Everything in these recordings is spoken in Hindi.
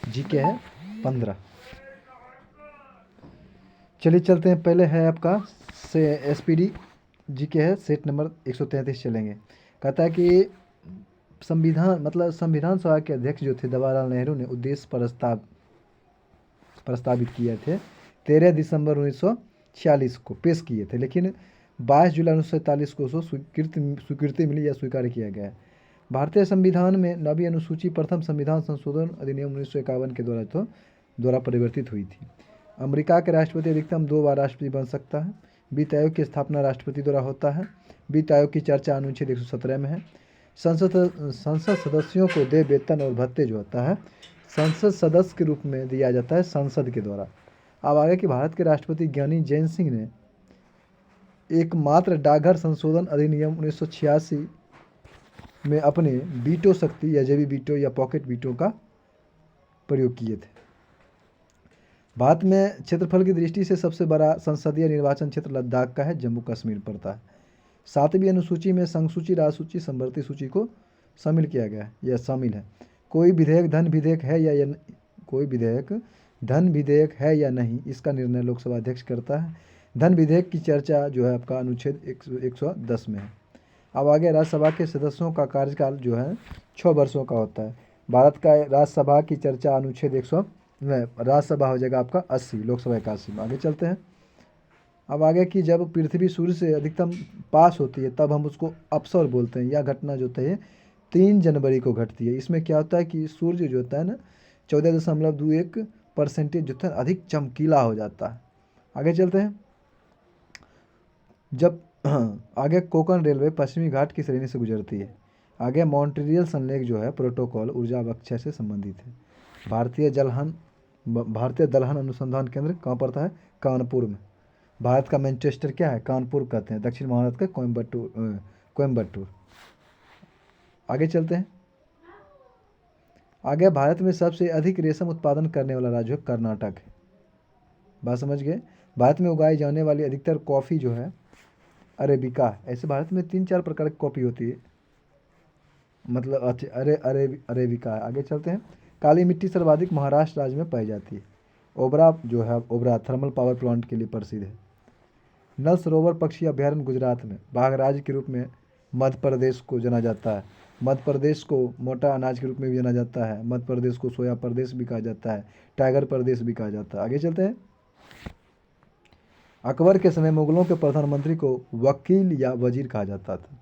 जीके है 15। चलिए चलते हैं, पहले है आपका से एसपीडी जीके है सेट नंबर 133 चलेंगे। कहता है कि संविधान मतलब संविधान सभा के अध्यक्ष जो थे जवाहरलाल नेहरू ने उद्देश्य प्रस्तावित किए थे 13 दिसंबर 1946 को पेश किए थे, लेकिन 22 जुलाई 1947 को उसको स्वीकृति मिली या स्वीकार किया गया। भारतीय संविधान में नवी अनुसूची प्रथम संविधान संशोधन अधिनियम 1951 के द्वारा परिवर्तित हुई थी। अमेरिका के राष्ट्रपति अधिकतम 2 बार राष्ट्रपति बन सकता है। वित्त आयोग की स्थापना राष्ट्रपति द्वारा होता है। वित्त आयोग की चर्चा अनुच्छेद 117 में है। संसद सदस्यों को देय वेतन और भत्ते जो होता है संसद सदस्य के रूप में दिया जाता है संसद के द्वारा। अब आगे कि भारत के राष्ट्रपति ज्ञानी जैन सिंह ने एकमात्र डाकघर संशोधन अधिनियम 1986 में अपने वीटो शक्ति या जेबी वीटो या पॉकेट वीटो का प्रयोग किए थे। भारत में क्षेत्रफल की दृष्टि से सबसे बड़ा संसदीय निर्वाचन क्षेत्र लद्दाख का है, जम्मू कश्मीर पड़ता है। 7वीं अनुसूची में संघसूची, राजसूची, संवर्ती सूची को शामिल किया गया है या शामिल है। कोई विधेयक धन विधेयक है या नहीं, इसका निर्णय लोकसभा अध्यक्ष करता है। धन विधेयक की चर्चा जो है आपका अनुच्छेद 110 में है। अब आगे राज्यसभा के सदस्यों का कार्यकाल जो है 6 वर्षों का होता है। भारत का राज्यसभा की चर्चा अनुच्छेद 100 में, राज्यसभा हो जाएगा आपका 80, लोकसभा 81 में। आगे चलते हैं। अब आगे कि जब पृथ्वी सूर्य से अधिकतम पास होती है तब हम उसको अपसर बोलते हैं। यह घटना जो होता है 3 जनवरी को घटती है। इसमें क्या होता है कि सूर्य जो होता है ना 14.21% जो होता है अधिक चमकीला हो जाता है। आगे चलते हैं। जब आगे कोंकण रेलवे पश्चिमी घाट की श्रेणी से गुजरती है। आगे मॉन्ट्रियल संलेख जो है प्रोटोकॉल ऊर्जा अवक्षय से संबंधित है। भारतीय दलहन अनुसंधान केंद्र कहाँ पड़ता है? कानपुर में। भारत का मैनचेस्टर क्या है? कानपुर कहते हैं। दक्षिण भारत का कोयम्बटूर। आगे चलते हैं। आगे भारत में सबसे अधिक रेशम उत्पादन करने वाला राज्य है कर्नाटक है। बात समझ गए? भारत में उगाई जाने वाली अधिकतर कॉफ़ी जो है अरेबिका। ऐसे भारत में 3-4 प्रकार की कॉफ़ी होती है, मतलब अरेबिका है। आगे चलते हैं। काली मिट्टी सर्वाधिक महाराष्ट्र राज्य में पाई जाती है। ओबरा थर्मल पावर प्लांट के लिए प्रसिद्ध है। नल सरोवर पक्षी अभ्यारण्य गुजरात में। बाघ राज्य के रूप में मध्य प्रदेश को जाना जाता है। मध्य प्रदेश को मोटा अनाज के रूप में भी जाना जाता है। मध्य प्रदेश को सोया प्रदेश भी कहा जाता है, टाइगर प्रदेश भी कहा जाता है। आगे चलते हैं। अकबर के समय मुगलों के प्रधानमंत्री को वकील या वजीर कहा जाता था।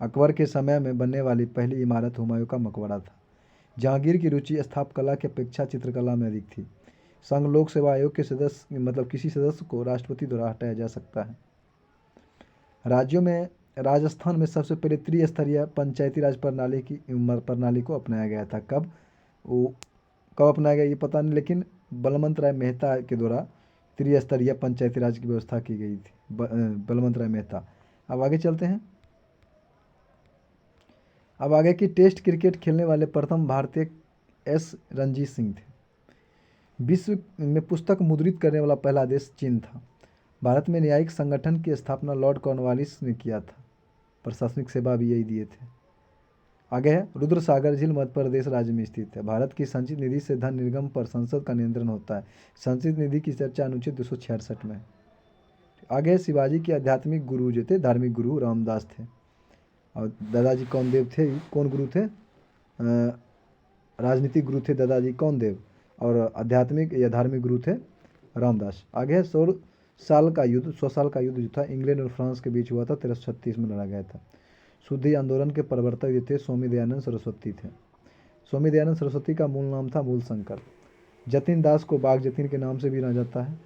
अकबर के समय में बनने वाली पहली इमारत हुमायूं का मकबरा था। जहांगीर की रुचि स्थापकला की अपेक्षा चित्रकला में अधिक थी। संघ लोक सेवा आयोग के सदस्य मतलब किसी सदस्य को राष्ट्रपति द्वारा हटाया जा सकता है। राज्यों में राजस्थान में सबसे पहले त्रिस्तरीय पंचायती राज प्रणाली को अपनाया गया था। कब अपनाया गया ये पता नहीं, लेकिन बलवंत राय मेहता के द्वारा त्रिस्तरीय पंचायती राज की व्यवस्था की गई थी, बलवंत राय मेहता। अब आगे चलते हैं। अब आगे की टेस्ट क्रिकेट खेलने वाले प्रथम भारतीय एस रणजीत सिंह थे। विश्व में पुस्तक मुद्रित करने वाला पहला देश चीन था। भारत में न्यायिक संगठन की स्थापना लॉर्ड कॉर्नवालिस ने किया था। प्रशासनिक सेवा भी यही दिए थे। आगे है रुद्र सागर झील मध्य प्रदेश राज्य में स्थित है। भारत की संचित निधि से धन निर्गम पर संसद का नियंत्रण होता है। संचित निधि की चर्चा अनुच्छेद 266 में। आगे शिवाजी के आध्यात्मिक गुरु जो थे, धार्मिक गुरु रामदास थे। और दादाजी कौनदेव थे, कौन गुरु थे? राजनीतिक गुरु थे दादाजी कौनदेव, और आध्यात्मिक या धार्मिक गुरु थे रामदास। आगे 100 साल का युद्ध जो था इंग्लैंड और फ्रांस के बीच हुआ था, 1336 में लड़ा गया था। शुद्धि आंदोलन के प्रवर्तक जो थे स्वामी दयानंद सरस्वती थे। स्वामी दयानंद सरस्वती का मूल नाम था मूलशंकर। जतिन दास को बाघ जतिन के नाम से भी जाना जाता है।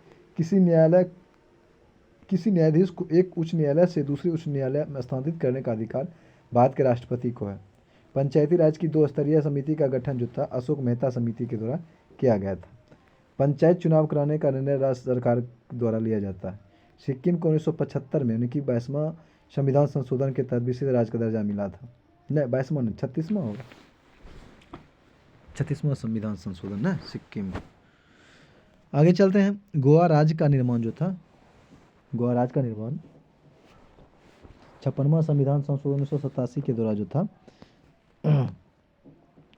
किसी न्यायाधीश को एक उच्च न्यायालय से दूसरे उच्च न्यायालय में स्थानांतरित करने का अधिकार भारत के राष्ट्रपति को है। पंचायती राज की 2 स्तरीय समिति का गठन जो था अशोक मेहता समिति के द्वारा किया गया था। पंचायत चुनाव कराने का निर्णय राज्य सरकार द्वारा लिया जाता है। सिक्किम को 1975 में उनकी 22वां संविधान संशोधन के तहत विशेष राज्य का दर्जा मिला था। नहीं 22वां नहीं 36वां होगा, 36वां संविधान संशोधन ना सिक्किम। आगे चलते हैं। गोवा राज्य का निर्माण 56वां संविधान संशोधन 1987 के द्वारा जो था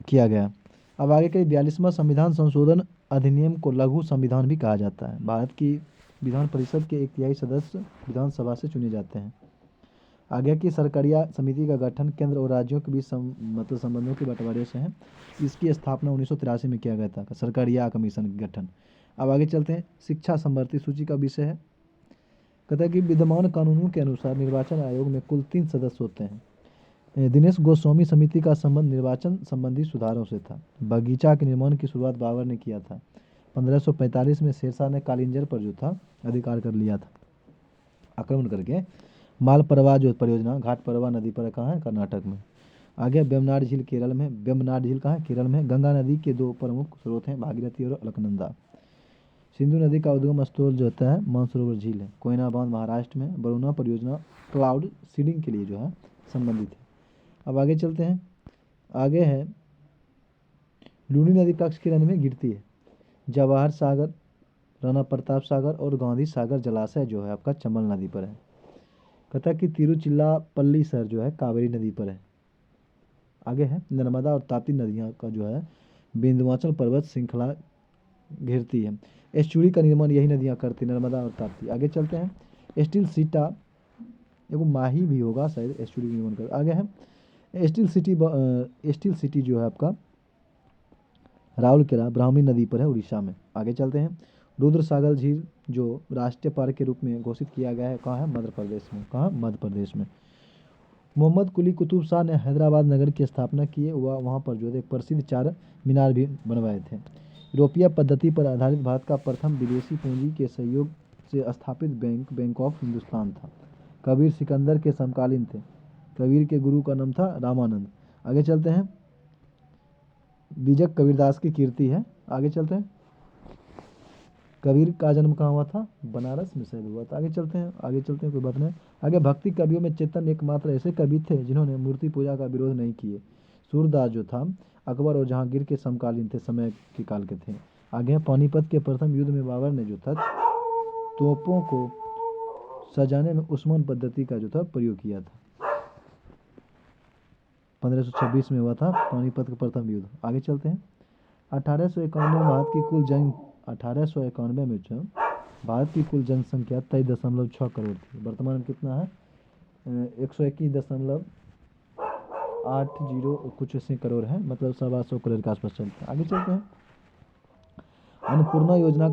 किया गया। अब आगे के 42वां संविधान संशोधन अधिनियम को लघु संविधान भी कहा जाता है। भारत की विधान परिषद के 1/3 सदस्य विधानसभा से चुने जाते हैं। आगे की सरकारिया समिति का गठन केंद्र और राज्यों के बीच मतलब संबंधों के बंटवारे से है। इसकी स्थापना 1983 में किया गया था, सरकारिया कमीशन का गठन। अब आगे चलते हैं, शिक्षा संवर्ती सूची का विषय है। कहता है कि विद्यमान कानूनों के अनुसार निर्वाचन आयोग में कुल 3 सदस्य होते हैं। दिनेश गोस्वामी समिति का संबंध निर्वाचन संबंधी सुधारों से था। बगीचा के निर्माण की शुरुआत बाबर ने किया था। 1545 में शेरशाह ने कालिंजर पर जो था अधिकार कर लिया था आक्रमण करके। मालप्रभा जो परियोजना घाटप्रभा नदी पर कहाँ है, कर्नाटक में। आगे वेम्बनाड झील केरल में। वेम्बनाड झील कहाँ है, केरल में। गंगा नदी के 2 प्रमुख स्रोत हैं, भागीरथी और अलकनंदा। सिंधु नदी का उद्गम स्थल जो होता है मानसरोवर झील है। कोयना बांध महाराष्ट्र में। वरुणा परियोजना क्लाउड सीडिंग के लिए जो है संबंधित है। अब आगे चलते हैं, आगे है लूनी नदी कच्छ के रन में गिरती है। जवाहर सागर, राणा प्रताप सागर और गांधी सागर जलाशय जो है आपका चंबल नदी पर है। कहता है कि तिरुचिल्लापल्ली शहर जो है कावेरी नदी पर है। आगे है नर्मदा और ताप्ती नदियाँ का जो है विंध्याचल पर्वत श्रृंखला घेरती है। एस्चुरी का निर्माण यही नदियाँ करती, नर्मदा और ताप्ती। आगे चलते हैं, स्टील सीटा एगो माही भी होगा शायद एस्चुरी का निर्माण कर। आगे है स्टील सिटी जो है आपका राउरकेला ब्राह्मणी नदी पर है, उड़ीसा में। आगे चलते हैं, रुद्र सागर झील जो राष्ट्रीय पार्क के रूप में घोषित किया गया है, कहाँ है, मध्य प्रदेश में। कहाँ, मध्य प्रदेश में। मोहम्मद कुली कुतुब शाह ने हैदराबाद नगर की स्थापना की है। वह वहाँ पर जो है एक प्रसिद्ध 4 मीनार भी बनवाए थे। यूरोपीय पद्धति पर आधारित भारत का प्रथम विदेशी पूंजी के सहयोग से स्थापित बैंक बैंक ऑफ हिंदुस्तान था। कबीर सिकंदर के समकालीन थे। कबीर के गुरु का नाम था रामानंद। आगे चलते हैं, बीजक कबीरदास की कीर्ति है। आगे चलते हैं, कबीर का जन्म कहाँ हुआ था, बनारस में शायद हुआ था। आगे चलते हैं, कोई बात नहीं। आगे भक्ति कवियों में चेतन एकमात्र ऐसे कवि थे जिन्होंने मूर्ति पूजा का विरोध नहीं किए। सूरदास जो था अकबर और जहांगीर के समकालीन थे, समय के काल के थे। आगे पानीपत के प्रथम युद्ध में बाबर ने जो था तोपों को सजाने में उस्मान पद्धति का जो था प्रयोग किया था। 1526 में हुआ था पानीपत का प्रथम युद्ध। आगे चलते हैं, 1891 में भारत की कुल जंग 1891 में जो भारत की कुल जनसंख्या 23.6 करोड़ थी। वर्तमान में कितना है, 121.80 कुछ ऐसे करोड़ है, मतलब 125 करोड़ के आसपास चलता है। आगे चलते हैं, अन्नपूर्णा योजना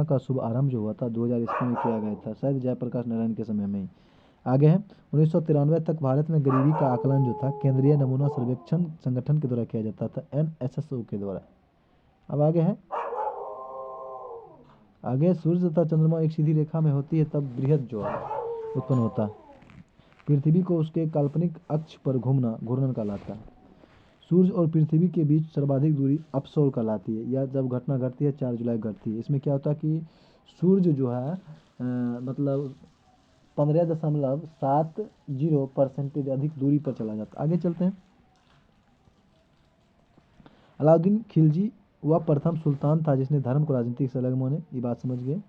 का शुभ आरंभ जो हुआ था 2000 ईस्वी में किया गया था, शायद जयप्रकाश नारायण के समय में ही। आगे है 1993 तक भारत में गरीबी का आकलन जो था केंद्रीय नमूना सर्वेक्षण संगठन के द्वारा किया जाता था, NSSO के द्वारा। अब आगे सूर्य तथा चंद्रमा एक सीधी रेखा में होती है तब बृहद जो है उत्पन्न होता है। पृथ्वी को उसके काल्पनिक अक्ष पर घूर्णन कहलाता है। सूर्य और पृथ्वी के बीच सर्वाधिक दूरी अपसौर कहलाती है। यह जब घटना घटती है 4 जुलाई घटती है। इसमें क्या होता है कि सूर्य जो है मतलब 15.70% अधिक दूरी पर चला जाता है। आगे चलते हैं, अलाउद्दीन खिलजी वह प्रथम सुल्तान था जिसने धर्म को राजनीति से अलग माने, ये बात समझ गए।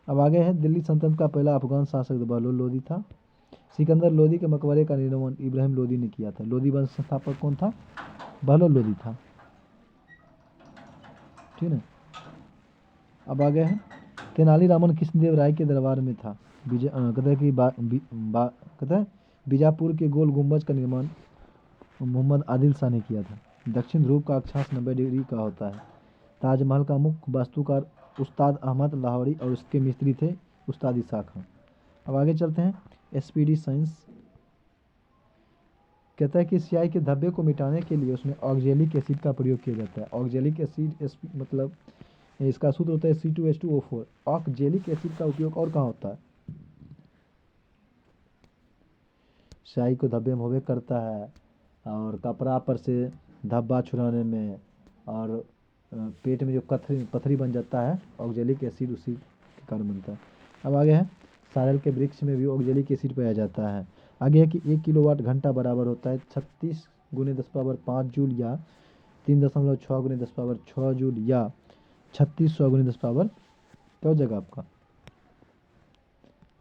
अब आगे है, दिल्ली सल्तनत का पहला अफगान शासक बहलोल लोदी था। सिकंदर लोदी के मकबरे का निर्माण इब्राहिम लोदी ने किया था। लोदी वंश संस्थापक कौन था, बहलोल लोदी था, ठीक है। अब आगे है, तेनालीरामन कृष्णदेव राय के दरबार में था। कहते हैं बीजापुर के गोल गुम्बज का निर्माण मोहम्मद आदिल शाह ने किया था। दक्षिण ध्रुव का अक्षांश 90 डिग्री का होता है। ताजमहल का मुख्य वास्तुकार उस्ताद अहमद लाहौरी और उसके मिस्त्री थे उस्ताद इसा खान। अब आगे चलते हैं, SPD साइंस कहता है कि स्याही के धब्बे को मिटाने के लिए उसमें ऑक्जेलिक एसिड का प्रयोग किया जाता है। ऑक्जेलिक एसिड मतलब इसका सूत्र होता है C2H2O4। ऑक्जेलिक एसिड का उपयोग और कहाँ होता है, स्याही को धब्बे में होबे करता है और कपड़ा पर से धब्बा छुड़ाने में, और पेट में जो पथरी बन जाता है ऑक्जेलिक एसिड उसी के कारण बनता है। अब आगे है, सारल के वृक्ष में भी ऑक्जेलिक एसिड पाया जाता है। आगे है कि 1 किलोवाट घंटा बराबर होता है 36 × 10⁵ जूल या 3.6 × 10⁶ जूल या 3600 × 10⁻, क्या हो जाएगा आपका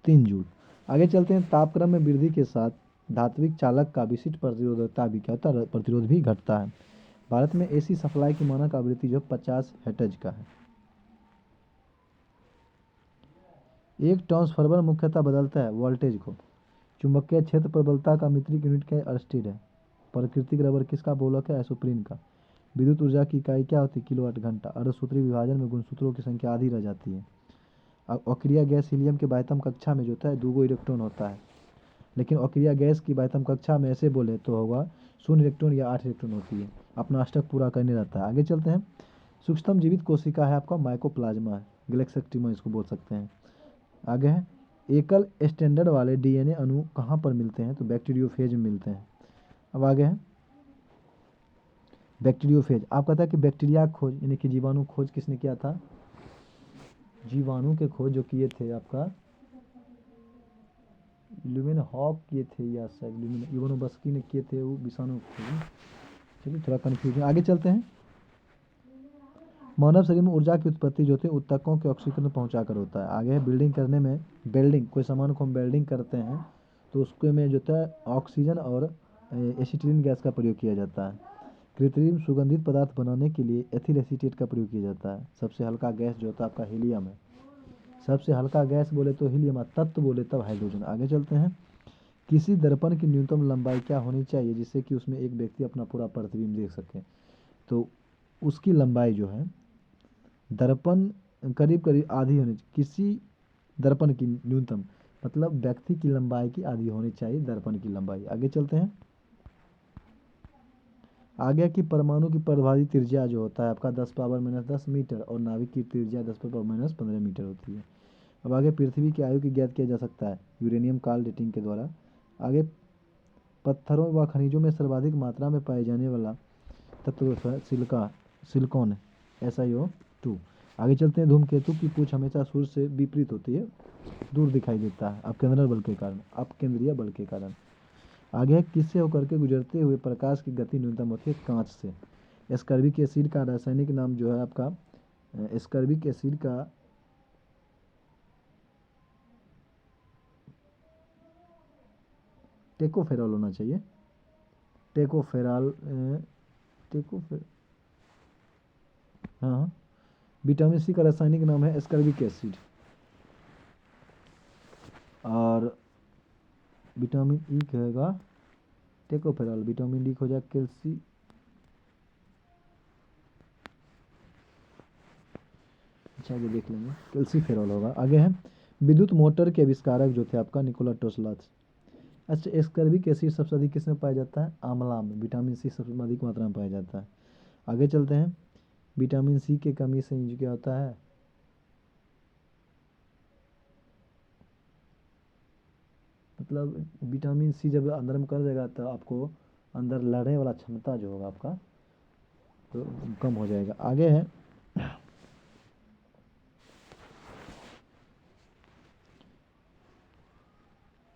3 जूल। आगे चलते हैं, तापक्रम में वृद्धि के साथ धात्विक चालक का विशिष्ट प्रतिरोधकता भी क्या होता है, प्रतिरोध भी घटता है। भारत में एसी सप्लाई की मानक आवृत्ति जो 50 हर्ट्ज का है। एक ट्रांसफार्मर मुख्यतः बदलता है वोल्टेज को। चुंबकीय क्षेत्र प्रबलता का मीट्रिक यूनिट क्या है, अर्स्टीड है। प्राकृतिक रबर किसका बोलक है, आइसोप्रीन का। विद्युत ऊर्जा की इकाई क्या होती है, किलोवाट घंटा। अर्धसूत्री विभाजन में गुणसूत्रों की संख्या आधी रह जाती है। अक्रिय गैस हीलियम के बाह्यतम कक्षा में जो होता है 2 इलेक्ट्रॉन होता है, लेकिन अक्रिय गैस की बाह्यतम कक्षा में ऐसे बोले तो होगा 0 इलेक्ट्रॉन या 8 इलेक्ट्रॉन होती है। अपना अष्टक पूरा करने रहता है। आगे चलते हैं। सूक्ष्मतम जीवित कोशिका है आपका माइकोप्लाज्मा है, गैलेक्सेक्टिमा इसको बोल सकते हैं। आगे है एकल स्टैंडर्ड वाले डीएनए अणु कहाँ पर मिलते हैं, तो बैक्टीरियोफेज में मिलते हैं। अब आगे है बैक्टीरियोफेज। आप कहता है कि बैक्टीरिया खोज यानी कि जीवाणु खोज किसने किया था, जीवाणु के खोज जो किए थे आपका ल्यूमेनहॉक किए थे या शायद इवानोव्स्की ने किए थे, वो विषाणु खोज। चलिए थोड़ा कन्फ्यूजन, आगे चलते हैं। मानव शरीर में ऊर्जा की उत्पत्ति जो होती है ऊतकों के ऑक्सीकरण पहुंचा कर होता है। आगे है बिल्डिंग करने में, वेल्डिंग कोई सामान को हम वेल्डिंग करते हैं तो उसके में जो होता है ऑक्सीजन और एसिटिलीन गैस का प्रयोग किया जाता है। कृत्रिम सुगंधित पदार्थ बनाने के लिए एथिल एसीटेट का प्रयोग किया जाता है। सबसे हल्का गैस जो होता है आपका हीलियम है। सबसे हल्का गैस बोले तो हीलियम, तत्व बोले तब हाइड्रोजन। आगे चलते हैं। किसी दर्पण की न्यूनतम लंबाई क्या होनी चाहिए जिससे कि उसमें एक व्यक्ति अपना पूरा प्रतिबिंब देख सके, तो उसकी लंबाई जो है दर्पण करीब करीब आधी होनी चाहिए। किसी दर्पण की न्यूनतम मतलब व्यक्ति की लंबाई की आधी होनी चाहिए दर्पण की लंबाई। आगे चलते हैं। आगे की परमाणु की परिभाषित त्रिज्या जो होता है आपका 10⁻−10 मीटर और नाभिक की त्रिज्या 10⁻−15 मीटर होती है। अब आगे पृथ्वी की आयु की ज्ञात किया जा सकता है यूरेनियम काल डेटिंग के द्वारा। आगे पत्थरों व खनिजों में सर्वाधिक मात्रा में पाए जाने वाला तत्व सिलिकॉन है, SiO2। आगे चलते हैं। धूमकेतु की पूंछ हमेशा सूर्य से विपरीत होती है, दूर दिखाई देता है अपकेंद्रीय बल के कारण। आगे है किससे होकर के गुजरते हुए प्रकाश की गति न्यूनतम होती है, कांच से। एस्कर्बिक एसिड का रासायनिक नाम जो है आपका एस्कर्बिक एसिड का टेकोफेरॉल होना चाहिए, टेकोफेरॉल हाँ। विटामिन सी का रासायनिक नाम है एस्कर्बिक एसिड। और विटामिन ई कहेगा टेकोफेरॉल, विटामिन डी हो जाए कैल्सी, अच्छा आगे देख लेंगे, कैल्सीफेरॉल होगा। आगे है विद्युत मोटर के आविष्कारक जो थे आपका निकोला टेस्ला। अच्छा एस्कर्बिक एसिड सबसे अधिक किसमें पाया जाता है, आंवला में। विटामिन सी सबसे अधिक मात्रा में पाया जाता है। आगे चलते हैं। विटामिन सी की कमी से जो क्या होता है, मतलब विटामिन सी जब अंदर में कर देगा तो आपको अंदर लड़ने वाला क्षमता जो होगा आपका तो कम हो जाएगा। आगे है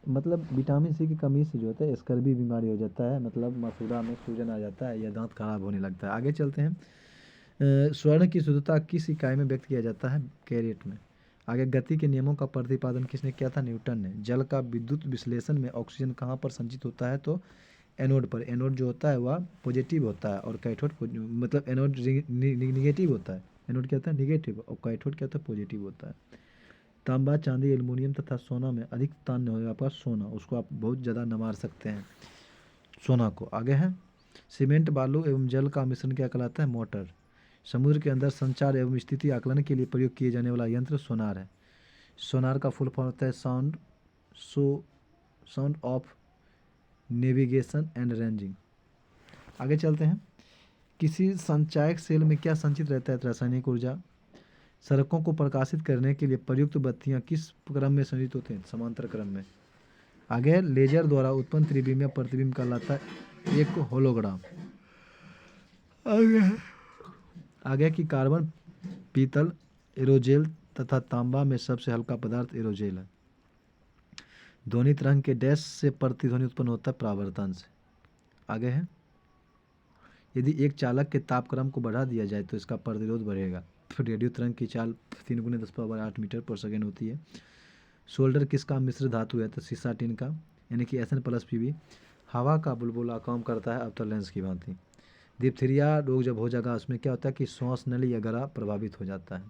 मतलब विटामिन सी की कमी से जो होता है स्कर्वी बीमारी हो जाता है, मतलब मसूड़ा में सूजन आ जाता है या दांत खराब होने लगता है। आगे चलते हैं। स्वर्ण की शुद्धता किस इकाई में व्यक्त किया जाता है, कैरेट में। आगे गति के नियमों का प्रतिपादन किसने किया था, न्यूटन ने। जल का विद्युत विश्लेषण में ऑक्सीजन कहाँ पर संचित होता है, तो एनोड पर। एनोड जो होता है वह पॉजिटिव होता है और कैथोड मतलब एनोड निगेटिव होता है। एनोड क्या होता है, निगेटिव, और कैथोड क्या होता है, पॉजिटिव होता है। तांबा, चांदी, एल्युमिनियम तथा सोना में अधिक तान्य होगा आपका सोना, उसको आप बहुत ज़्यादा नवार सकते हैं सोना को। आगे है सीमेंट, बालू एवं जल का मिश्रण क्या कहलाता है, मोटर। समुद्र के अंदर संचार एवं स्थिति आकलन के लिए प्रयोग किए जाने वाला यंत्र सोनार है। सोनार का फुल फॉर्म होता है sound of navigation and ranging. आगे चलते हैं। किसी संचायक सेल में क्या संचित रहता है, रासायनिक ऊर्जा। सड़कों को प्रकाशित करने के लिए प्रयुक्त बत्तियां किस क्रम में संचित होते हैं, समांतर क्रम में। आगे लेजर द्वारा उत्पन्न त्रिबिंब या प्रतिबिंब कहलाता है एक होलोग्राम। आगे की कार्बन, पीतल, एरोजेल तथा तांबा में सबसे हल्का पदार्थ एरोजेल है। ध्वनि तरंग के डैश से प्रतिध्वनि उत्पन्न होता है, परावर्तन से। आगे है यदि एक चालक के तापक्रम को बढ़ा दिया जाए तो इसका प्रतिरोध बढ़ेगा। रेडियो तरंग की चाल 3 × 10⁸ मीटर पर सेकेंड होती है। सोल्डर किसका मिश्र धातु है, तो सीसा टिन का। यानी कि SN+Pb हवा का बुलबुला काम करता है अवतल लेंस की भांति। डिप्थीरिया रोग जब हो जाएगा उसमें क्या होता है कि श्वास नली या गला प्रभावित हो जाता है।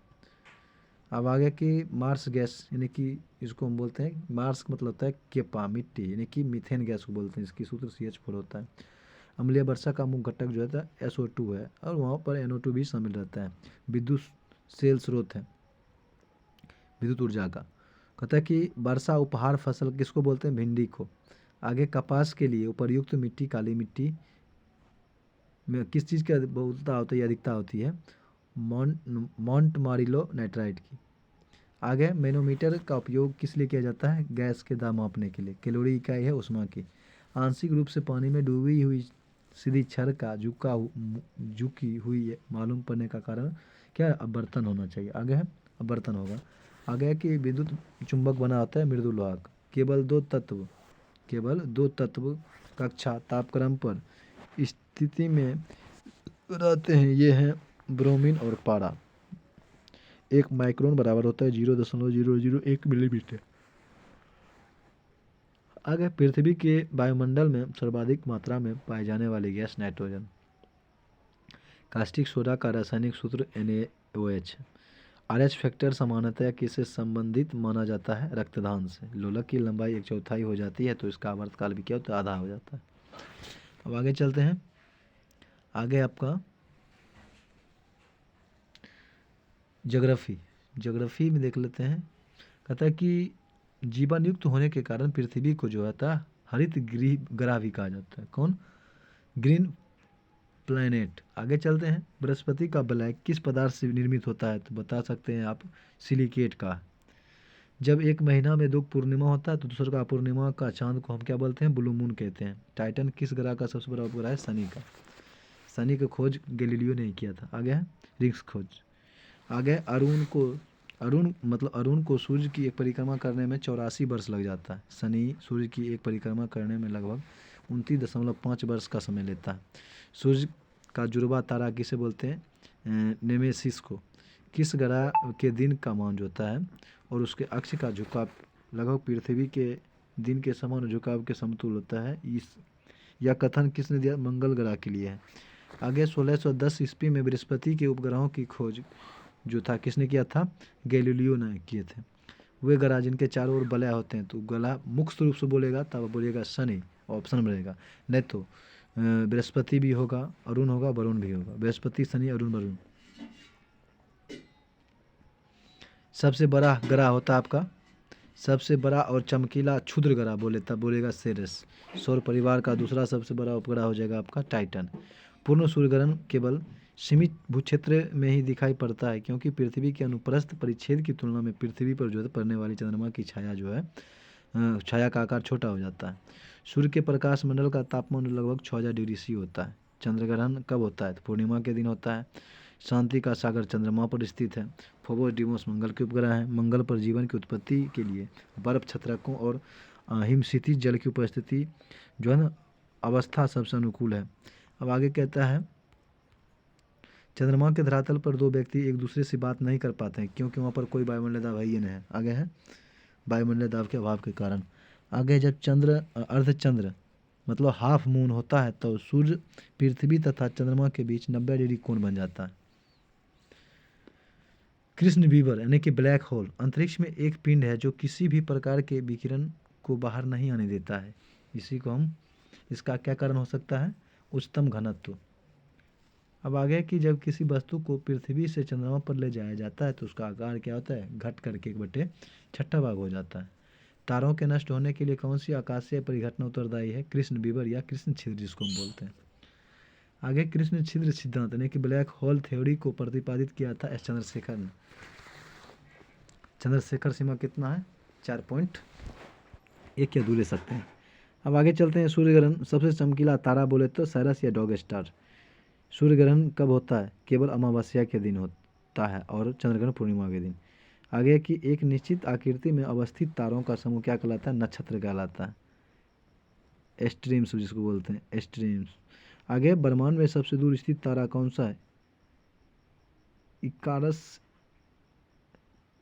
अब आगे कि मार्स गैस, यानी कि इसको हम बोलते हैं मार्स का मतलब होता है केपा मिट्टी, यानी कि मीथेन गैस को बोलते हैं। इसकी सूत्र CH4 होता है। अम्लीय वर्षा का मुख्य घटक जो है SO2 है और वहाँ पर NO2 भी शामिल रहता है। विद्युत सेल स्रोत है विद्युत ऊर्जा का। कहता है कि वर्षा उपहार फसल किसको बोलते हैं, भिंडी को। आगे कपास के लिए उपयुक्त मिट्टी काली मिट्टी में किस चीज़ की बहुलता होती है, अधिकता होती है, मॉन्ट मारिलो नाइट्राइट की। आगे मैनोमीटर का उपयोग किस लिए किया जाता है, गैस के दाब मापने के लिए। कैलोरी इकाई है उष्मा की। आंशिक रूप से पानी में डूबी हुई सीधी छड़ का झुकी हुई मालूम पड़ने का कारण क्या है, अपवर्तन होना चाहिए। आगे है अपवर्तन होगा। आगे है कि विद्युत चुंबक बना होता है मृदु लोहा का। केवल दो तत्व कक्षा तापक्रम पर स्थिति में रहते हैं, ये हैं ब्रोमीन और पारा। 1 माइक्रोन बराबर होता है 0.001 मिलीमीटर। आगे पृथ्वी के वायुमंडल में सर्वाधिक मात्रा में पाए जाने वाली गैस नाइट्रोजन। कास्टिक सोडा का रासायनिक सूत्र NaOH। RH फैक्टर सामान्यतः किससे संबंधित माना जाता है, रक्तदान से। लोलक की लंबाई 1/4 हो जाती है तो इसका आवर्तकाल भी क्या होता है, आधा हो जाता है। अब आगे चलते हैं। आगे आपका ज्योग्राफी में देख लेते हैं। कहता है कि जीवन युक्त होने के कारण पृथ्वी को जो है हरित ग्रह भी कहा जाता है। कौन, ग्रीन प्लैनेट। आगे चलते हैं। बृहस्पति का ब्लैक किस पदार्थ से निर्मित होता है, तो बता सकते हैं आप सिलिकेट का। जब एक महीना में 2 पूर्णिमा होता है तो दूसरे का पूर्णिमा का चांद को हम क्या बोलते हैं, ब्लू मून कहते हैं। टाइटन किस ग्रह का सबसे बड़ा उपग्रह है, शनि का। शनि की खोज गैलीलियो ने किया था। आगे है रिक्स खोज। आगे अरुण को सूर्य की एक परिक्रमा करने में 84 वर्ष लग जाता है। शनि सूर्य की एक परिक्रमा करने में लगभग 29.5 वर्ष का समय लेता है। सूर्य का जुड़वा तारा किसे बोलते हैं, नेमेसिस को। किस ग्रह के दिन का मान होता है और उसके अक्ष का झुकाव लगभग पृथ्वी के दिन के समान झुकाव के समतुल होता है। यह कथन किसने दिया, मंगल ग्रह के लिए है। आगे 1610 ईस्वी में बृहस्पति के उपग्रहों की खोज जो था किसने किया था, गैलीलियो ने किए थे। वे ग्रह जिनके चारों ओर वलय होते हैं, तो गला मुख्य रूप से बोलेगा तब बोलेगा शनि, ऑप्शन में रहेगा। नहीं तो बृहस्पति भी होगा, अरुण होगा, वरुण भी होगा। बृहस्पति, शनि, अरुण, वरुण। सबसे बड़ा ग्रह होता है आपका, सबसे बड़ा और चमकीला क्षुद्र ग्रह बोले तब बोलेगा सेरेस। सौर परिवार का दूसरा सबसे बड़ा उपग्रह हो जाएगा आपका टाइटन। पूर्ण सूर्यग्रहण केवल सीमित भूक्षेत्र में ही दिखाई पड़ता है क्योंकि पृथ्वी के अनुप्रस्थ परिच्छेद की तुलना में पृथ्वी पर जो है पड़ने वाली चंद्रमा की छाया जो है छाया का आकार छोटा हो जाता है। सूर्य के प्रकाश मंडल का तापमान लगभग 6000 डिग्री सी होता है। चंद्रग्रहण कब होता है, तो पूर्णिमा के दिन होता है। शांति का सागर चंद्रमा पर स्थित है। फोबोस डिमोस मंगल के उपग्रह है। मंगल पर जीवन की उत्पत्ति के लिए बर्फ छत्रकों और हिमशितिज जल की उपस्थिति जो है ना अवस्था सबसे अनुकूल है। अब आगे कहता है चंद्रमा के धरातल पर 2 व्यक्ति एक दूसरे से बात नहीं कर पाते हैं क्योंकि वहाँ पर कोई वायुमंडलीय दाब ही नहीं है। आगे है वायुमंडलीय दाब के अभाव के कारण। आगे जब अर्धचंद्र मतलब हाफ मून होता है तो सूर्य पृथ्वी तथा चंद्रमा के बीच 90 डिग्री कोण बन जाता है। कृष्ण बीवर यानी कि ब्लैक होल अंतरिक्ष में एक पिंड है जो किसी भी प्रकार के विकिरण को बाहर नहीं आने देता है। इसी को हम इसका क्या कारण हो सकता है, उच्चतम घनत्व। अब आगे कि जब किसी वस्तु को पृथ्वी से चंद्रमा पर ले जाया जाता है तो उसका आकार क्या होता है, घट करके 1/6 भाग हो जाता है। तारों के नष्ट होने के लिए कौन सी आकाशीय परिघटना उत्तरदायी है, कृष्ण बीवर या कृष्ण छिद्र जिसको हम बोलते हैं। आगे कृष्ण छिद्र सिद्धांत यानी कि ब्लैक होल थ्योरी को प्रतिपादित किया था एस चंद्रशेखर ने। चंद्रशेखर सीमा कितना है, 4.1 या 2 ले सकते हैं। अब आगे चलते हैं। सूर्य ग्रहण सबसे चमकीला तारा बोले तो साइरस या डॉग स्टार। सूर्य ग्रहण कब होता है, केवल अमावस्या के दिन होता है और चंद्रग्रहण पूर्णिमा के दिन। आगे कि एक निश्चित आकृति में अवस्थित तारों का समूह क्या कहलाता है, नक्षत्र कहलाता है। एस्ट्रीम्स जिसको बोलते हैं एस्ट्रीम्स। आगे ब्रह्मांड में सबसे दूर स्थित तारा कौन सा है, इकारस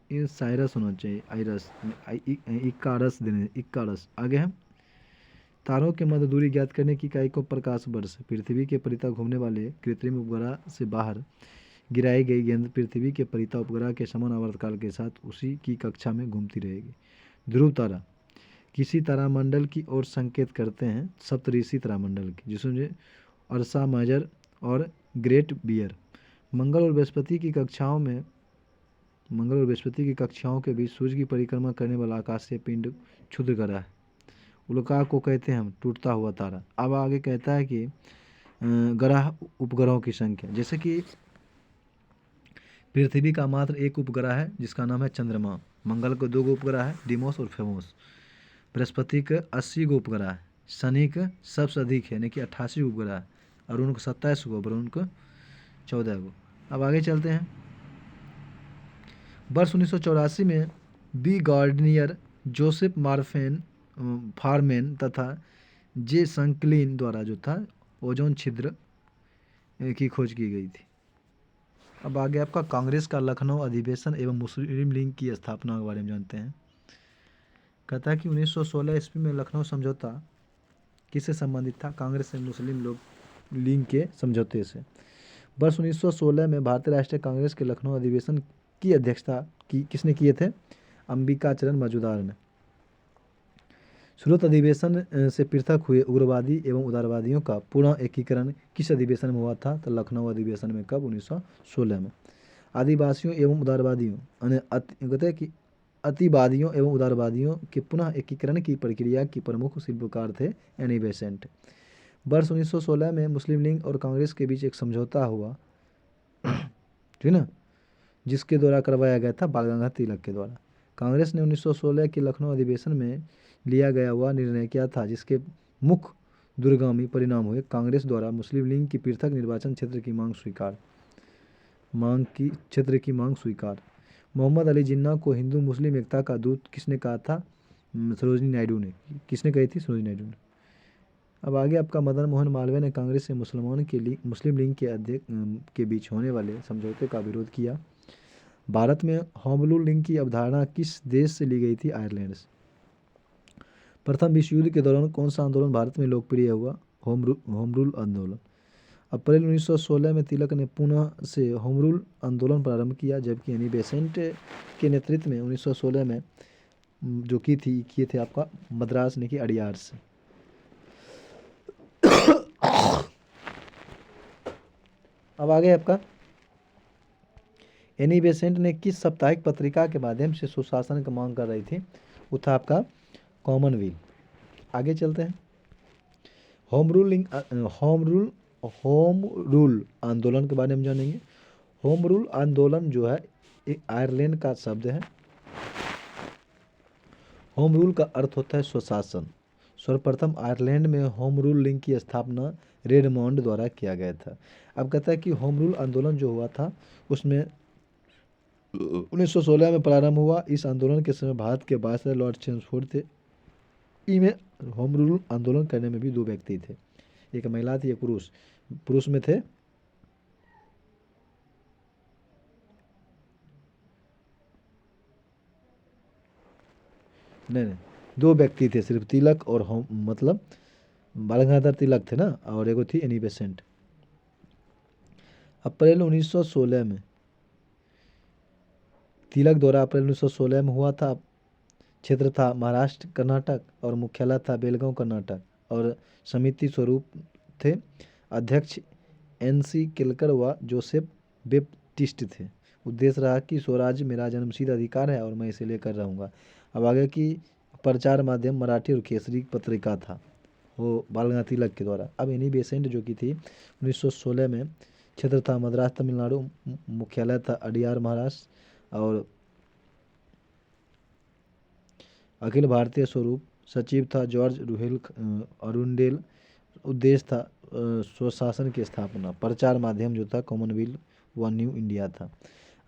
साइरस होना चाहिए, आइरस इकारस देने इकारस। आगे है तारों के मध्य दूरी ज्ञात करने की इकाई को प्रकाश वर्ष। पृथ्वी के परितः घूमने वाले कृत्रिम उपग्रह से बाहर गिराई गई गेंद पृथ्वी के परितः उपग्रह के समान आवर्तकाल के साथ उसी की कक्षा में घूमती रहेगी। ध्रुव तारा किसी तारामंडल की ओर संकेत करते हैं, सप्तऋषि तारामंडल की, जिसमें अर्सा मेजर और ग्रेट बियर। मंगल और बृहस्पति की कक्षाओं के बीच सूर्य की परिक्रमा करने वाला आकाशीय पिंड क्षुद्र ग्रह है। उल्का को कहते हैं हम टूटता हुआ तारा। अब आगे कहता है कि ग्रह उपग्रहों की संख्या, जैसे कि पृथ्वी का मात्र एक उपग्रह है जिसका नाम है चंद्रमा। मंगल को 2 उपग्रह है, डिमोस और फेमोस। बृहस्पति के 80 उपग्रह है। शनि के सबसे अधिक है, यानी कि 88 उपग्रह है। अरुण को 27 वरुण को 14। अब आगे चलते हैं। वर्ष 1984 में बी गार्डनियर, जोसेफ फारमेन तथा जे संकलिन द्वारा जो था ओजोन छिद्र की खोज की गई थी। अब आगे आपका कांग्रेस का लखनऊ अधिवेशन एवं मुस्लिम लीग की स्थापना के बारे में जानते हैं। कहता है कि 1916 ईस्वी में लखनऊ समझौता किससे संबंधित था? कांग्रेस से मुस्लिम लीग के समझौते से। वर्ष 1916 में भारतीय राष्ट्रीय कांग्रेस के लखनऊ अधिवेशन की अध्यक्षता किसने किए थे? अंबिकाचरण मजूमदार ने। सूरत अधिवेशन से पृथक हुए उग्रवादी एवं उदारवादियों का पुनः एकीकरण किस अधिवेशन में हुआ था? तो लखनऊ अधिवेशन में। कब? 1916 में। आदिवासियों एवं उदारवादियों कहते हैं कि अतिवादियों एवं उदारवादियों के पुनः एकीकरण की प्रक्रिया की प्रमुख शिल्पकार थे एनी बेसेंट। वर्ष 1916 में मुस्लिम लीग और कांग्रेस के बीच एक समझौता हुआ, ठीक ना, जिसके द्वारा करवाया गया था बाल गंगाधर तिलक के द्वारा। कांग्रेस ने 1916 के लखनऊ अधिवेशन में लिया गया हुआ निर्णय क्या था, जिसके मुख्य दूरगामी परिणाम हुए? कांग्रेस द्वारा मुस्लिम लीग की पृथक निर्वाचन क्षेत्र की मांग स्वीकार। मोहम्मद अली जिन्ना को हिंदू मुस्लिम एकता का दूत किसने कहा था? सरोजिनी नायडू ने। किसने कही थी? सरोजिनी नायडू ने। अब आगे आपका मदन मोहन मालवीय ने कांग्रेस से मुस्लिम लीग के बीच होने वाले समझौते का विरोध किया। भारत में होम रूल लीग की अवधारणा किस देश से ली गई थी? आयरलैंड से। प्रथम विश्व युद्ध के दौरान कौन सा आंदोलन भारत में लोकप्रिय हुआ? होम रूल आंदोलन। अप्रैल 1916 में तिलक ने पुनः से होम रूल आंदोलन प्रारंभ किया, जबकि एनी बेसेंट के नेतृत्व में 1916 में जो किए थे आपका मद्रास ने की अडियार से। अब आगे आपका एनी बेसेंट ने किस साप्ताहिक पत्रिका के माध्यम से सुशासन की मांग कर रही थी? वो था आपका कॉमनवेल्थ। आगे चलते हैं। होम रूल आंदोलन के बारे में जानेंगे। होम रूल आंदोलन जो है एक आयरलैंड का शब्द है। होम रूल का अर्थ होता है स्वशासन। सर्वप्रथम आयरलैंड में होम रूल लीग की स्थापना रेडमॉन्ड द्वारा किया गया था। अब कहता है कि होम रूल आंदोलन जो हुआ था उसमें 1916 में प्रारंभ हुआ। इस आंदोलन के समय भारत के वायसराय लॉर्ड चेम्सफोर्ड थे। इनमें होम रूल आंदोलन करने में भी 2 व्यक्ति थे, एक महिला थी, एक पुरुष। पुरुष में थे नहीं 2 व्यक्ति थे सिर्फ, तिलक और मतलब बाल गंगाधर तिलक थे ना, और एगो थी एनी बेसेंट। अप्रैल 1916 में तिलक द्वारा अप्रैल 1916 में हुआ था। क्षेत्र था महाराष्ट्र कर्नाटक और मुख्यालय था बेलगांव कर्नाटक, और समिति स्वरूप थे अध्यक्ष NC केलकर व जोसेफ बेप्टिस्ट थे। उद्देश्य रहा कि स्वराज मेरा जन्मसिद्ध अधिकार है और मैं इसे लेकर रहूँगा। अब आगे की प्रचार माध्यम मराठी और केसरी पत्रिका था, वो बाल गंगाधर तिलक के द्वारा। अब एनी बेसेंट जो की थी 1916 में, क्षेत्र था मद्रास तमिलनाडु, मुख्यालय था अडियार महाराष्ट्र, और अखिल भारतीय स्वरूप सचिव था जॉर्ज रूहेल अरुंडेल। उद्देश्य था स्वशासन की स्थापना। प्रचार माध्यम जो था कॉमनवेल्थ व न्यू इंडिया था।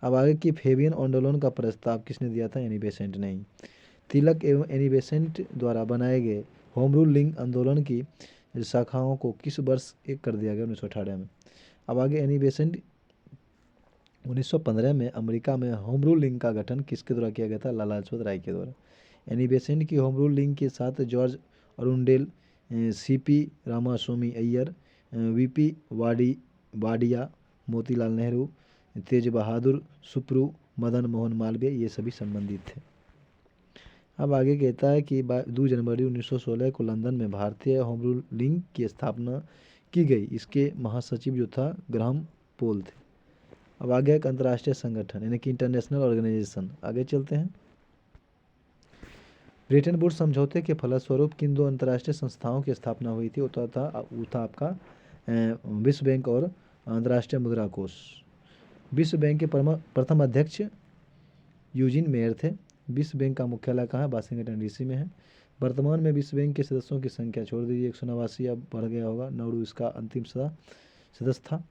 अब आगे की फेबियन आंदोलन का प्रस्ताव किसने दिया था? एनी बेसेंट ने। तिलक एवं एनी बेसेंट द्वारा बनाए गए होम रूल लीग आंदोलन की शाखाओं को किस वर्ष एक कर दिया गया? 1918 में। अब आगे एनी बेसेंट 1915 में अमेरिका में होम रूल लीग का गठन किसके द्वारा किया गया था? लाला लाजपत राय के द्वारा। एनी बेसेंट की होम रूल लीग के साथ George Arundale CP Ramaswamy Iyer, VP Wadia, Motilal Nehru, Tej Bahadur Sapru, Madan Mohan Malaviya, ये सभी संबंधित थे। अब आगे कहता है कि 2 जनवरी 1916 को लंदन में भारतीय होम रूल लीग की स्थापना की गई। इसके महासचिव जो था ग्राहम पोल थे। अब आगे एक अंतर्राष्ट्रीय संगठन यानी कि इंटरनेशनल ऑर्गेनाइजेशन। आगे चलते हैं। ब्रेटन वुड्स समझौते के फलस्वरूप किन 2 अंतर्राष्ट्रीय संस्थाओं की स्थापना हुई थी? वो था आपका विश्व बैंक और अंतर्राष्ट्रीय मुद्रा कोष। विश्व बैंक के प्रथम अध्यक्ष यूजिन मेयर थे। विश्व बैंक का मुख्यालय कहाँ है? वाशिंगटन डीसी में है। वर्तमान में विश्व बैंक के सदस्यों की संख्या छोड़ दीजिए 189, अब बढ़ गया होगा। नाउडू इसका अंतिम सदस्य था।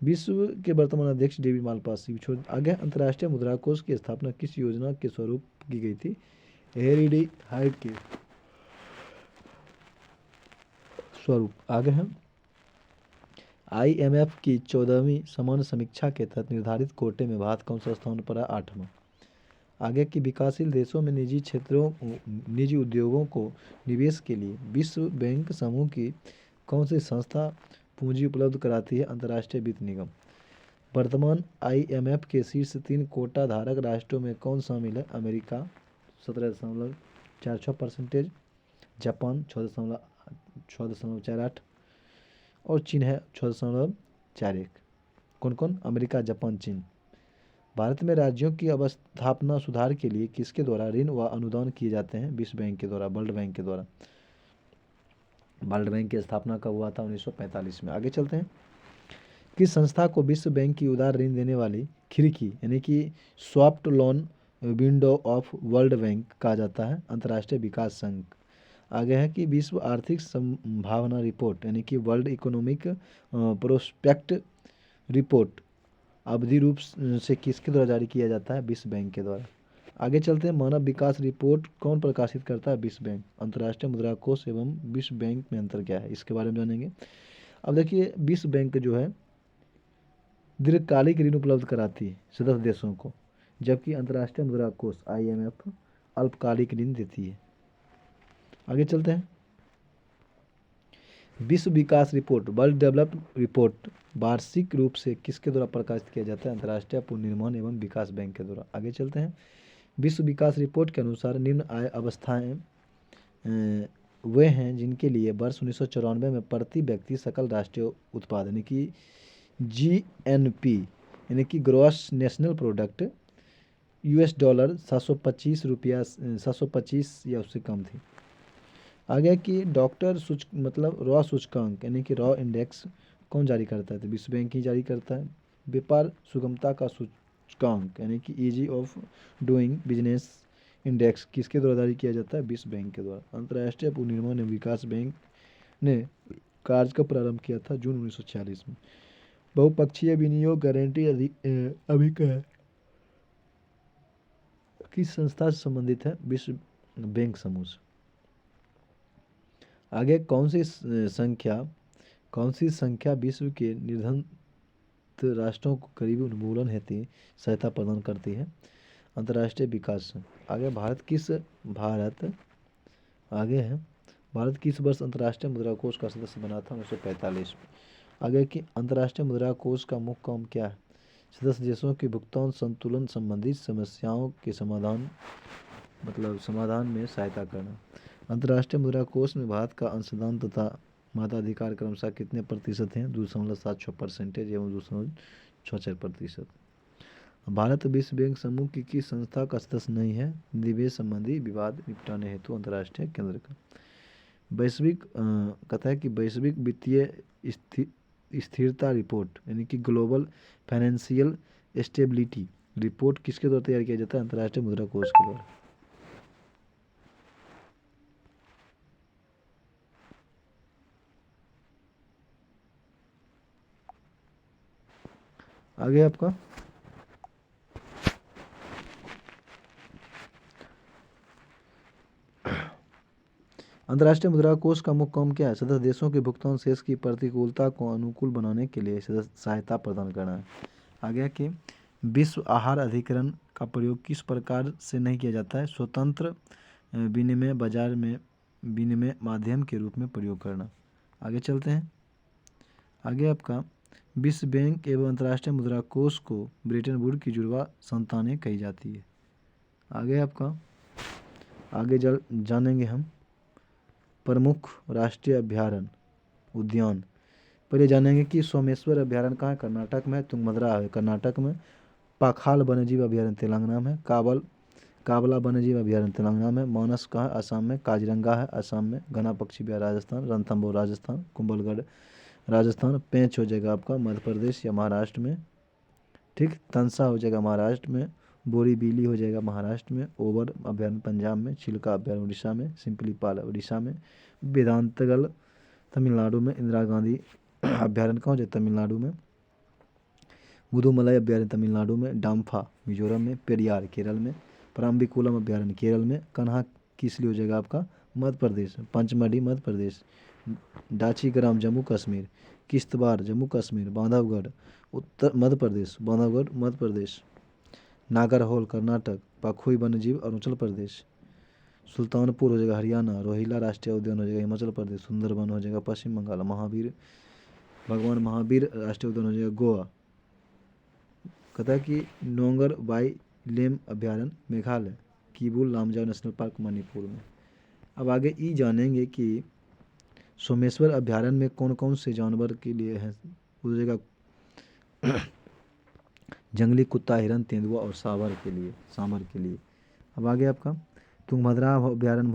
विश्व के वर्तमान अध्यक्ष डेविड मालपास छोड़। आगे अंतर्राष्ट्रीय मुद्रा कोष की स्थापना किस योजना के स्वरूप की गई थी? हेरिडी हाइट के स्वरूप। आगे हम IMF की 14वीं सामान्य समीक्षा के तहत निर्धारित कोटे में भारत कौन सा स्थान पर है? 8वां। आगे की विकासशील देशों में निजी उद्योगों को निवेश के लिए विश्व बैंक समूह की कौन सी संस्था पूंजी उपलब्ध कराती है? अंतर्राष्ट्रीय वित्त निगम। वर्तमान IMF के शीर्ष 3 कोटा धारक राष्ट्रों में कौन शामिल है? अमेरिका 17.46%, जापान 6.48 और चीन है 6.41। कौन कौन? अमेरिका, जापान, चीन। भारत में राज्यों की अवस्थापना सुधार के लिए किसके द्वारा ऋण व अनुदान किए जाते हैं? विश्व बैंक के द्वारा, वर्ल्ड बैंक के द्वारा। वर्ल्ड बैंक की स्थापना कब हुआ था? 1945 में। आगे चलते हैं। किस संस्था को विश्व बैंक की उदार ऋण देने वाली खिड़की यानी कि soft loan window of world bank कहा जाता है? अंतर्राष्ट्रीय विकास संघ। आगे है कि विश्व आर्थिक संभावना रिपोर्ट यानी कि वर्ल्ड इकोनॉमिक प्रोस्पेक्ट रिपोर्ट अवधि रूप से किसके द्वारा जारी किया जाता है? विश्व बैंक के द्वारा। आगे चलते हैं। मानव विकास रिपोर्ट कौन प्रकाशित करता है? विश्व बैंक। अंतर्राष्ट्रीय मुद्रा कोष एवं विश्व बैंक में अंतर क्या है? इसके बारे में जानेंगे। अब देखिए, विश्व बैंक जो है दीर्घकालिक ऋण उपलब्ध कराती है सदस्य देशों को, जबकि अंतर्राष्ट्रीय मुद्रा कोष IMF अल्पकालिक ऋण देती है। आगे चलते हैं। विश्व विकास रिपोर्ट वर्ल्ड डेवलपमेंट रिपोर्ट वार्षिक रूप से किसके द्वारा प्रकाशित किया जाता है? अंतर्राष्ट्रीय पुनर्निर्माण एवं विकास बैंक के द्वारा। आगे चलते हैं। विश्व विकास रिपोर्ट के अनुसार निम्न आय अवस्थाएं वे हैं जिनके लिए वर्ष 1994 में प्रति व्यक्ति सकल राष्ट्रीय उत्पाद यानी कि GNP यानी कि ग्रॉस नेशनल प्रोडक्ट $725 725 या उससे कम थी। आगे की डॉक्टर रॉ सूचकांक यानी कि रॉ इंडेक्स कौन जारी करता है? तो विश्व बैंक ही जारी करता है। व्यापार सुगमता का सूचकांक यानी कि easy of doing business index किसके द्वारा जारी किया जाता है? विश्व बैंक के द्वारा। अंतर्राष्ट्रीय पुनर्निर्माण एवं विकास बैंक ने कार्य का प्रारंभ किया था जून 1946 में। बहुपक्षीय विनियोग गारंटी अभिकरण किस संस्था से संबंधित है? विश्व बैंक समूह से। आगे कौन सी संख्या विश्व के निर्धन राष्ट्रों को गरीबी उन्मूलन हेतु सहायता प्रदान करती है? अंतर्राष्ट्रीय विकास संघ। आगे भारत किस वर्ष अंतर्राष्ट्रीय मुद्रा कोष का सदस्य बना था? 1945 में। आगे की अंतर्राष्ट्रीय मुद्रा कोष का मुख्य काम क्या है? सदस्य देशों के भुगतान संतुलन संबंधी समस्याओं के समाधान में सहायता करना। अंतर्राष्ट्रीय मुद्रा कोष में भारत का अंशदान तथा मताधिकार क्रमशः कितने प्रतिशत हैं? 2.76% एवं 2.66%। भारत विश्व बैंक समूह की किस संस्था का सदस्य नहीं है? निवेश संबंधी विवाद निपटाने हेतु अंतर्राष्ट्रीय केंद्र का। कहता है कि वैश्विक वित्तीय स्थिरता रिपोर्ट यानी कि ग्लोबल फाइनेंशियल स्टेबिलिटी रिपोर्ट किसके द्वारा तैयार किया जाता है? अंतर्राष्ट्रीय मुद्रा कोष के द्वारा। आगे आपका अंतर्राष्ट्रीय मुद्रा कोष का मुख्य काम क्या है? सदस्य देशों के भुगतान शेष की प्रतिकूलता को अनुकूल बनाने के लिए सहायता प्रदान करना है। आगे कि विश्व आहार अधिकरण का प्रयोग किस प्रकार से नहीं किया जाता है? स्वतंत्र विनिमय बाजार में विनिमय माध्यम के रूप में प्रयोग करना। आगे चलते हैं। आगे आपका विश्व बैंक एवं अंतर्राष्ट्रीय मुद्रा कोष को ब्रिटेन वुड की जुड़वा संतानें कही जाती है। आगे आपका आगे जानेंगे हम प्रमुख राष्ट्रीय अभयारण्य उद्यान। पहले जानेंगे कि सोमेश्वर अभयारण्य कहाँ है, कर्नाटक में। तुंगभद्रा है कर्नाटक में। पाखाल वन्यजीव अभयारण्य तेलंगाना में। काबला वन्यजीव अभयारण्य तेलंगाना में। मानस कहाँ है, असम में। काजीरंगा है असम में। घना पक्षी बिहार राजस्थान। रणथंभौर राजस्थान। कुंभलगढ़ राजस्थान। पेंच हो जाएगा आपका मध्य प्रदेश या महाराष्ट्र में। ठीक, तंसा हो जाएगा महाराष्ट्र में। बोरीबिली हो जाएगा महाराष्ट्र में। ओवर अभयारण्य पंजाब में। चिल्का अभयारण्य उड़ीसा में। सिंपलीपाल उड़ीसा में। वेदांतगल तमिलनाडु में। इंदिरा गांधी अभयारण्य कहाँ हो जाए, तमिलनाडु में। मुदुमलाई अभयारण्य तमिलनाडु में। डाम्फा मिजोरम में। पेरियार केरल में। पराम्बिकुलम अभयारण्य केरल में। कन्हा किसली हो जाएगा आपका मध्य प्रदेश। पंचमढ़ी मध्य प्रदेश। डाचीग्राम जम्मू कश्मीर। किश्तवाड़ जम्मू कश्मीर। बांधवगढ़ उत्तर मध्य प्रदेश। बांधवगढ़ मध्य प्रदेश। नागरहोल कर्नाटक। पखुई वन्यजीव अरुणाचल प्रदेश। सुल्तानपुर हो जाएगा हरियाणा। रोहिला राष्ट्रीय उद्यान हो जाएगा हिमाचल प्रदेश। सुंदरबन हो जाएगा पश्चिम बंगाल। भगवान महावीर राष्ट्रीय उद्यान हो जाएगा गोवा। कहता है कि नोंगर बाई लेम अभयारण्य मेघालय। किबुल लामजाओ नेशनल पार्क मणिपुर में। अब आगे ई जानेंगे कि सोमेश्वर अभयारण्य में कौन कौन से जानवर के लिए है। हो जाएगा जंगली कुत्ता, हिरन, तेंदुआ और सांभर के लिए। अब आगे आपका तुंगभद्रा अभयारण्य